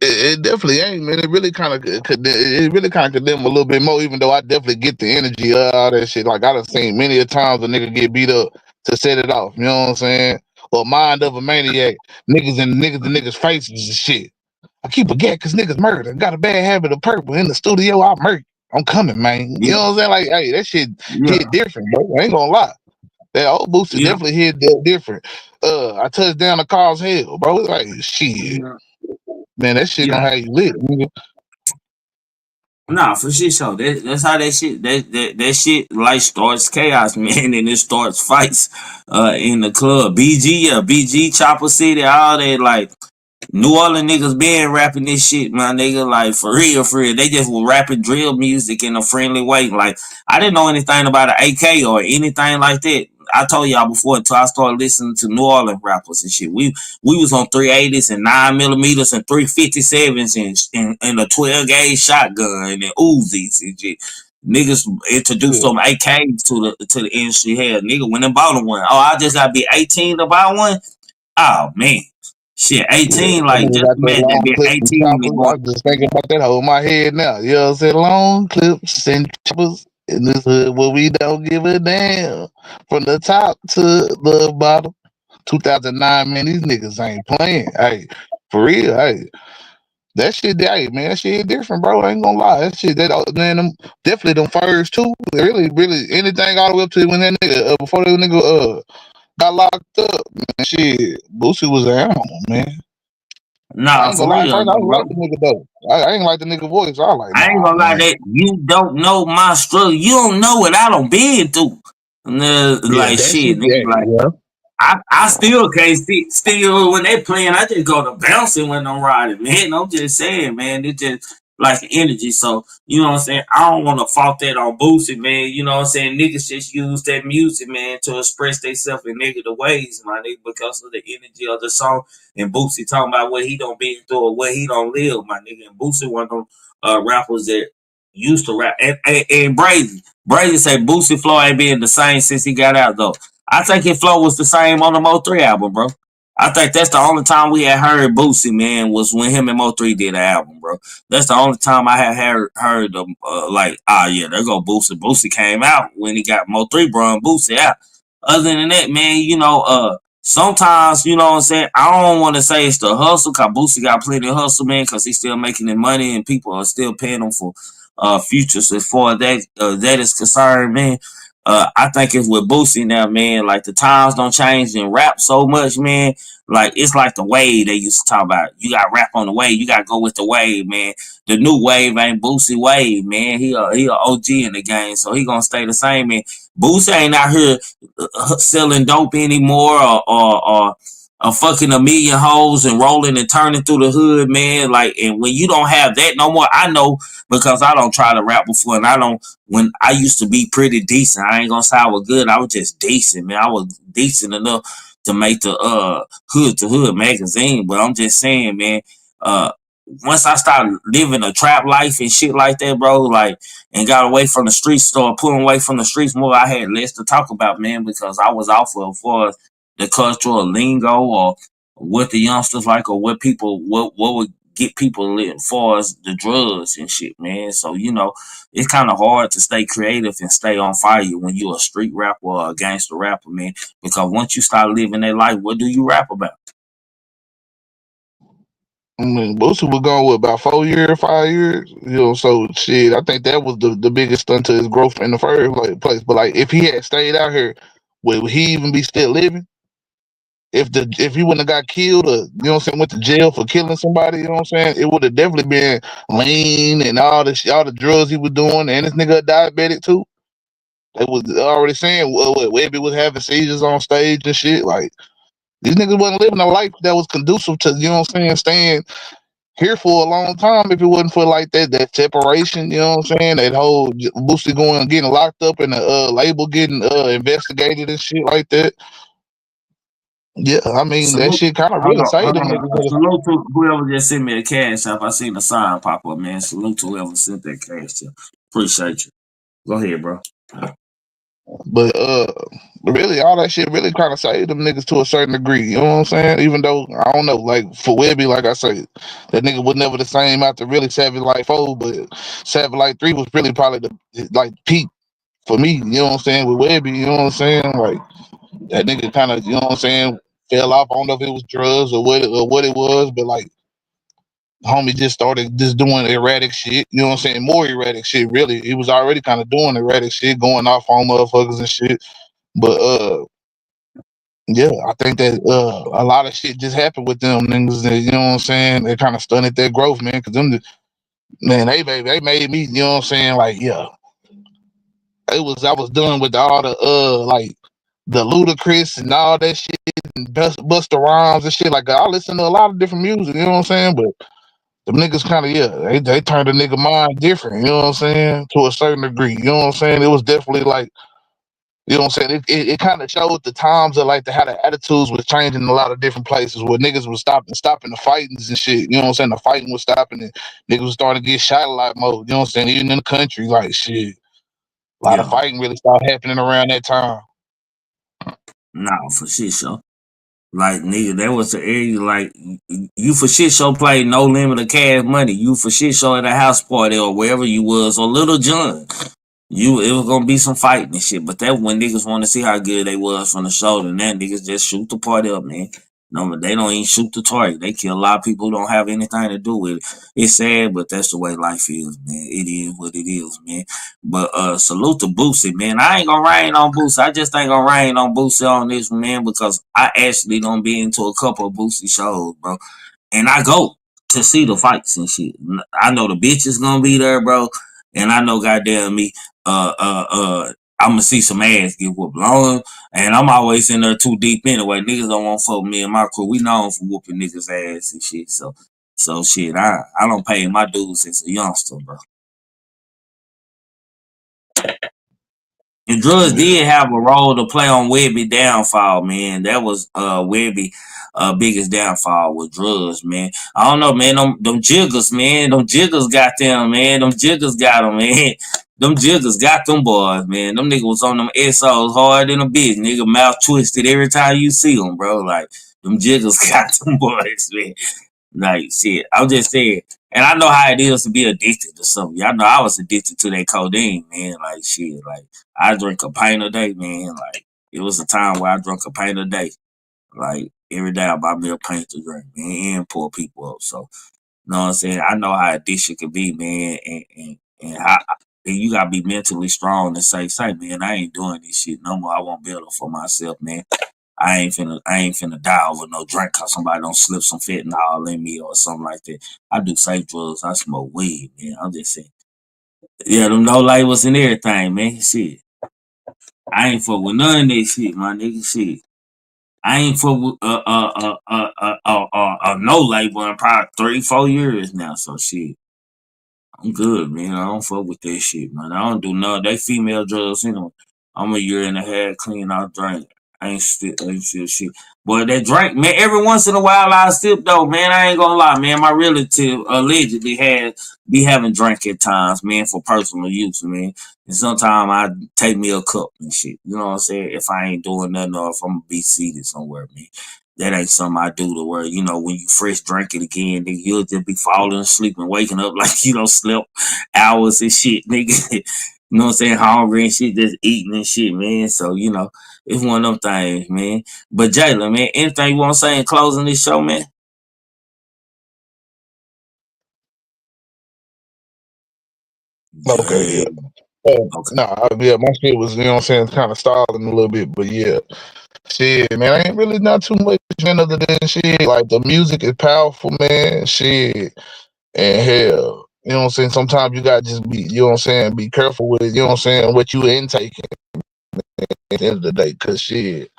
It definitely ain't, man. It really kind of condemn a little bit more, even though I definitely get the energy of all that shit. Like I done seen many a times a nigga get beat up to set it off. You know what I'm saying? Or mind of a maniac, niggas faces and shit. I keep a gat because niggas murder. Got a bad habit of purple in the studio. I murder. I'm coming, man. You know what I'm saying? Like, hey, that shit hit different, bro. I ain't gonna lie. That old Boosie definitely hit different. I touched down the car's hell, bro. Like shit. Man, that shit gonna have you lit, nigga. Nah, for shit show. That's how that shit like starts chaos, man, and it starts fights in the club. BG, Chopper City, all that, like New Orleans niggas been rapping this shit, my nigga, like for real. They just were rapping drill music in a friendly way. Like I didn't know anything about an AK or anything like that. I told y'all before until I started listening to New Orleans rappers and shit. We was on 380s and 9mm and 357s and a 12 gauge shotgun and Uzis and shit. Niggas introduced some AKs to the industry. Hell, nigga went and bought one. Oh, I just gotta be 18 to buy one. Oh man. Shit, 18, like just imagine that be 18. I'm just thinking about that whole in my head now. You know what I'm saying? Long clips and choppers in this hood where we don't give a damn. From the top to the bottom. 2009, man, these niggas ain't playing. Hey, for real, hey. That shit, hey, man, that shit different, bro. I ain't gonna lie. That shit, man, them definitely them first two. Really, anything all the way up to when that nigga, before that nigga, got locked up, man. Shit, Boosie was an animal, man. Nah, I ain't gonna lie. First, I like the nigga though. I ain't like the nigga voice. I like. I ain't gonna lie, that you don't know my struggle. You don't know what I done been through. Like shit, nigga. Like I still can't see. Still, when they playing, I just go to bouncing when I'm riding, man. I'm just saying, man. It's just like energy. So you know what I'm saying. I don't want to fault that on Boosie, man. You know what I'm saying. Niggas just use that music, man, to express themselves in negative ways, my nigga, because of the energy of the song. And Boosie talking about what he don't been through or what he don't live, my nigga. And Boosie one of them rappers that used to rap. And Brazy say Boosie flow ain't been the same since he got out though. I think his flow was the same on the Mo3 album, bro. I think that's the only time we had heard Boosie, man, was when him and Mo3 did an album, bro. That's the only time I had heard them, there go Boosie. Boosie came out when he got Mo3 brung Boosie out. Other than that, man, you know, sometimes, you know what I'm saying, I don't want to say it's the hustle, because Boosie got plenty of hustle, man, because he's still making the money and people are still paying him for futures as far as that is concerned, man. I think it's with Boosie now, man. Like the times don't change in rap so much, man. Like it's like the wave they used to talk about. You got rap on the wave, you got to go with the wave, man. The new wave ain't Boosie wave, man. He a OG in the game, so he gonna stay the same, man. Boosie ain't out here selling dope anymore or fucking a million hoes and rolling and turning through the hood, man. Like, and when you don't have that no more, I know because I don't try to rap before, and I don't. When I used to be pretty decent, I ain't gonna say I was good. I was just decent, man. I was decent enough to make the Hood to Hood magazine. But I'm just saying, man. Once I started living a trap life and shit like that, bro, like, and got away from the streets, started pulling away from the streets more, I had less to talk about, man, because I was off of for the cultural lingo or what the youngsters like or what people what would get people lit as far as the drugs and shit, man. So, it's kind of hard to stay creative and stay on fire when you're a street rapper or a gangster rapper, man. Because once you start living that life, what do you rap about? I mean, Boosie was gone, what, about 4 years, 5 years? So shit, I think that was the biggest stunt to his growth in the first place. But like, if he had stayed out here, would he even be still living? If he wouldn't have got killed or went to jail for killing somebody, it would have definitely been lean and all the drugs he was doing, and this nigga a diabetic too. They was already saying what Webby was having seizures on stage and shit. Like, these niggas wasn't living a life that was conducive to, staying here for a long time if it wasn't for like that separation, that whole Boosie going and getting locked up and the label getting investigated and shit like that. Yeah, I mean, that Salute. shit kind of Hold really on, saved hold them on. niggas. Salute to whoever just sent me a cash app. I seen the sign pop up, man. Salute to whoever sent that cash app. Appreciate you. Go ahead, bro. But really, all that shit really kind of saved them niggas to a certain degree. You know what I'm saying? Even though I don't know, like for Webby, like I say, that nigga was never the same after really Savage Life 4, but Savage Life 3 was really probably the peak for me. You know what I'm saying? With Webby, you know what I'm saying? Like that nigga kind of, fell off. I don't know if it was drugs or what it was, but like homie just started just doing erratic shit. You know what I'm saying? More erratic shit, really. He was already kind of doing erratic shit, going off on motherfuckers and shit. But yeah, I think that a lot of shit just happened with them niggas. That, you know what I'm saying? They kind of stunted their growth, man. Cause they made me. You know what I'm saying? Like, yeah, I was done with all the like the Ludacris and all that shit and Busta Rhymes and shit. Like, I listen to a lot of different music. You know what I'm saying? But the niggas kind of, they turned the nigga mind different. You know what I'm saying? To a certain degree. You know what I'm saying? It was definitely like. You know what I'm saying? It kind of showed the times of like how the attitudes was changing in a lot of different places where niggas was stopping the fightings and shit. You know what I'm saying? The fighting was stopping and niggas was starting to get shot a lot more. You know what I'm saying? Even in the country, like shit. A lot of Yeah. fighting really started happening around that time. Nah, for shit show. Like, nigga, that was the area, like, you for shit show played No Limit of Cash Money. You for shit show at a house party or wherever you was, or Little John. It was gonna be some fighting and shit, but that when niggas want to see how good they was from the shoulder, and that niggas just shoot the party up, man. No, they don't even shoot the target. They kill a lot of people who don't have anything to do with it. It's sad, but that's the way life is, man. It is what it is, man. But salute to Boosie, man. I ain't gonna rain on Boosie. I just ain't gonna rain on Boosie on this, man, because I actually gonna be into a couple of Boosie shows, bro. And I go to see the fights and shit. I know the bitch is gonna be there, bro. And I know goddamn me, I'm gonna see some ass get whooped long, and I'm always in there too deep anyway. Niggas don't want to fuck me and my crew. We known for whooping niggas ass and shit. So shit, I don't pay my dues since a youngster, bro. And drugs did have a role to play on Webby downfall, man. That was Webby biggest downfall with drugs, man. I don't know, man. Them jiggers, man. Them jiggers got them, man. Them jiggers got them, man. Them jiggers got them boys, man. Them niggas was on them SOs hard in a bitch. Nigga mouth twisted every time you see them, bro. Like, them jiggers got them boys, man. Like, shit, I'm just saying. And I know how it is to be addicted to something. Y'all know I was addicted to that codeine, man. Like, shit, like, I drink a pint a day, man. Like, it was a time where I drank a pint a day. Like, every day I buy me a pint to drink, man, and pour people up. So, you know what I'm saying? I know how addiction can be, man. And how and you gotta be mentally strong and say, man, I ain't doing this shit no more. I won't build it for myself, man. I ain't finna die over no drink cause somebody don't slip some fentanyl in me or something like that. I do safe drugs. I smoke weed, man. I'm just saying. Yeah, them no labels and everything, man. Shit. I ain't fuck with none of that shit, my nigga. Shit. I ain't fuck with no label in probably 3-4 years now. So shit, I'm good, man. I don't fuck with that shit, man. I don't do none. They female drugs, you know. I'm a year and a half clean out drink. I ain't still shit. Boy, that drink, man, every once in a while I sip though, man. I ain't gonna lie, man. My relative allegedly be having drink at times, man, for personal use, man. And sometimes I take me a cup and shit. You know what I'm saying? If I ain't doing nothing or if I'm gonna be seated somewhere, man. That ain't something I do to where, you know, when you fresh drink it again, nigga, you'll just be falling asleep and waking up like you don't slept hours and shit, nigga. You know what I'm saying? Hungry and shit, just eating and shit, man. So, you know, it's one of them things, man. But Jalen, man, anything you want to say in closing this show, man? Okay, yeah. Okay. Yeah, my shit was, you know what I'm saying, kind of stalling a little bit, but yeah. Shit, man, I ain't really not too much other than shit. Like, the music is powerful, man. Shit. And hell, you know what I'm saying? Sometimes you gotta just be, you know what I'm saying, be careful with, you know what I'm saying, what you intaking at the end of the day. Cause shit,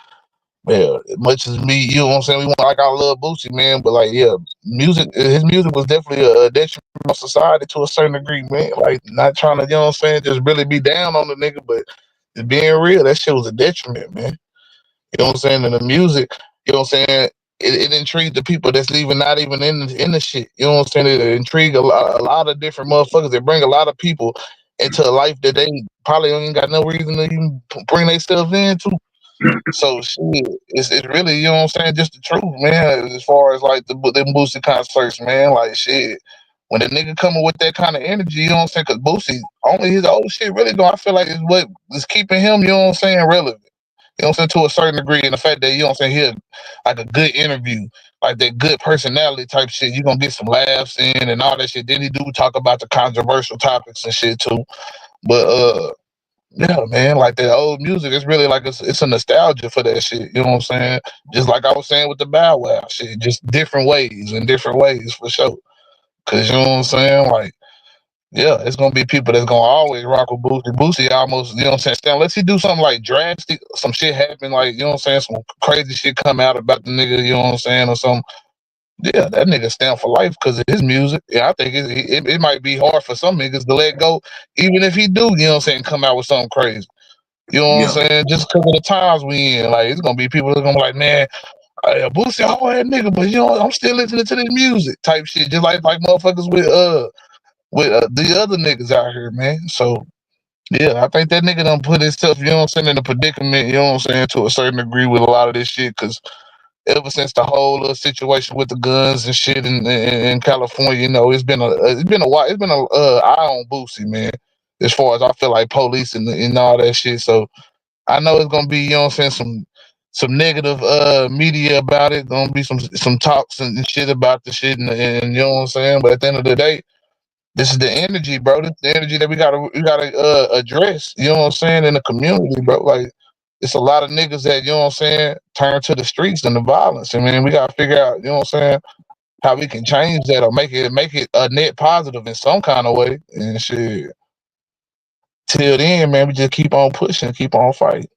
yeah, as much as me, you know what I'm saying, I love Boosie, man, but like, yeah, his music was definitely a detriment of society to a certain degree, man. Like, not trying to, you know what I'm saying, just really be down on the nigga, but just being real, that shit was a detriment, man. You know what I'm saying? And the music, you know what I'm saying, it intrigued the people that's even not even in the shit. You know what I'm saying? It intrigued a lot of different motherfuckers. That bring a lot of people into a life that they probably ain't got no reason to even bring themselves into. So shit, it's really, you know what I'm saying, just the truth, man. As far as like them Boosie concerts, man, like shit. When the nigga coming with that kind of energy, you know what I'm saying? Cause Boosie, only his old shit really I feel like is what is keeping him, you know what I'm saying, relevant. You know what I'm saying, to a certain degree, and the fact that, you know what I'm saying, like a good interview, like that good personality type shit, you gonna get some laughs in and all that shit. Then he do talk about the controversial topics and shit too. But yeah, man, like that old music, it's really like it's a nostalgia for that shit. You know what I'm saying? Just like I was saying with the Bow Wow shit, just different ways for sure. Cause you know what I'm saying? Like, yeah, it's gonna be people that's gonna always rock with Boosie. Boosie almost, you know what I'm saying? Unless he do something like drastic, some shit happen, like, you know what I'm saying, some crazy shit come out about the nigga, you know what I'm saying, or something. Yeah, that nigga stand for life because of his music. Yeah, I think it might be hard for some niggas to let go, even if he do, you know what I'm saying, come out with something crazy. You know what I'm Yeah. saying? Just because of the times we in, like, it's gonna be people that's gonna be like, man, Boosie, hard ass nigga, but you know, I'm still listening to this music type shit, just like motherfuckers with the other niggas out here, man. So yeah, I think that nigga done put himself, you know what I'm saying, in a predicament, you know what I'm saying, to a certain degree with a lot of this shit, because ever since the whole situation with the guns and shit in California, you know, it's been a while, it's been a eye on Boosie, man. As far as I feel like police and all that shit, so I know it's gonna be, you know what I'm saying, some negative media about it. Gonna be some talks and shit about the shit, and you know what I'm saying. But at the end of the day, this is the energy, bro. This is the energy that we gotta address. You know what I'm saying, in the community, bro. Like, it's a lot of niggas that, you know what I'm saying, turn to the streets and the violence. I mean, we gotta figure out, you know what I'm saying, how we can change that or make it a net positive in some kind of way. And shit. Till then, man, we just keep on pushing, keep on fighting.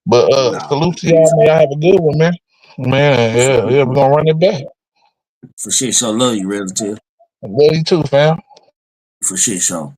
But Nah, salute to y'all, man. Y'all have a good one, man. Man, for yeah, we're gonna run it back. shit, so love you, relative. Love you too, fam. For shit, show.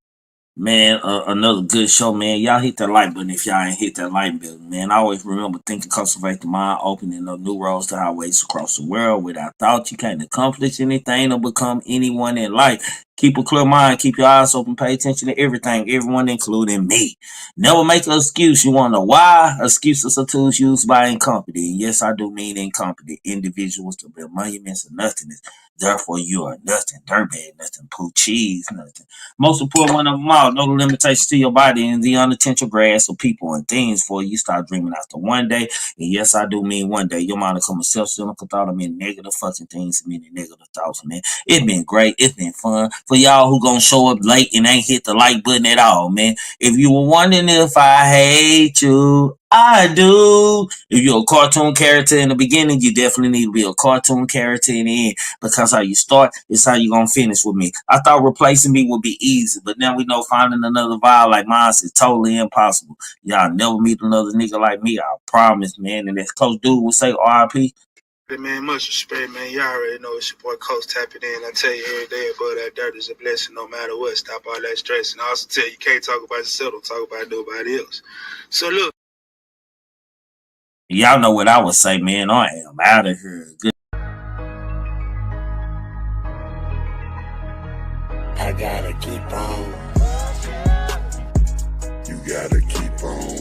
Man, another good show, man. Y'all hit that like button if y'all ain't hit that like button, man. I always remember thinking, cultivate the mind, opening up new roads to highways across the world. Without thought, you can't accomplish anything or become anyone in life. Keep a clear mind, keep your eyes open, pay attention to everything, everyone, including me. Never make an excuse. You want to know why? Excuses are tools used by incompetent. Yes, I do mean incompetent individuals to build monuments of nothingness. Therefore, you are nothing, dirtbag, nothing, poo cheese, nothing. Most important one of them all, know the limitations to your body and the unintentional grass of people and things before you start dreaming after one day. And yes, I do mean one day. Your mind will come a self-cynical thought. I mean negative fucking things, I mean negative thoughts, man. It's been great. It's been fun. For y'all who gonna show up late and ain't hit the like button at all, man. If you were wondering if I hate you, I do. If you're a cartoon character in the beginning, you definitely need to be a cartoon character in the end, because how you start is how you gonna finish with me. I thought replacing me would be easy, but now we know finding another vibe like mine is totally impossible. Y'all never meet another nigga like me, I promise, man. And as Coach Dude would say, RIP. Man, much respect, man. Y'all already know it's your boy Coach tapping in. I tell you every day, above that dirt is a blessing no matter what. Stop all that stress. And I also tell you, you can't talk about yourself, don't talk about nobody else. So look. Y'all know what I would say, man. I am out of here. Good. I gotta keep on. You gotta keep on.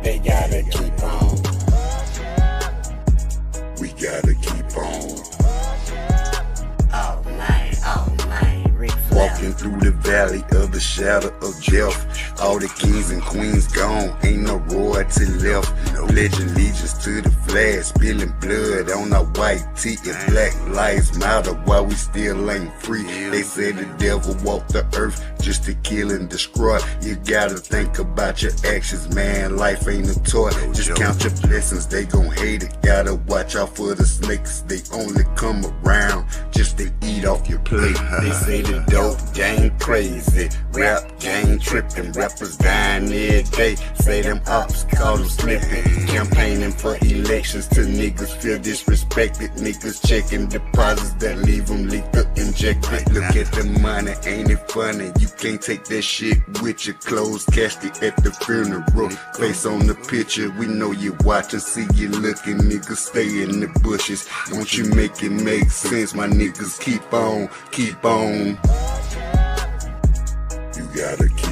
They gotta keep on. We gotta keep on. All night, Rick Flair. Walking through the valley of the shadow of death. All the kings and queens gone, ain't no royalty left. Pledging allegiance to the flag, spilling blood on our white tee and Black Lives Matter while we still ain't free. They say the devil walked the earth just to kill and destroy. You gotta think about your actions, man. Life ain't a toy. Just count your blessings, they gon' hate it. Gotta watch out for the snakes. They only come around just to eat off your plate. They say the dope game crazy, rap game tripping, rappers dying every day. Say them ops call them slipping, campaigning for elections till niggas feel disrespected. Niggas checking deposits that leave them lethal injected. Look at the money, ain't it funny? You can't take that shit with your clothes casket at the funeral. Face on the picture, we know you watching, see you looking. Niggas stay in the bushes, don't you make it make sense? My niggas keep on, keep on. You gotta keep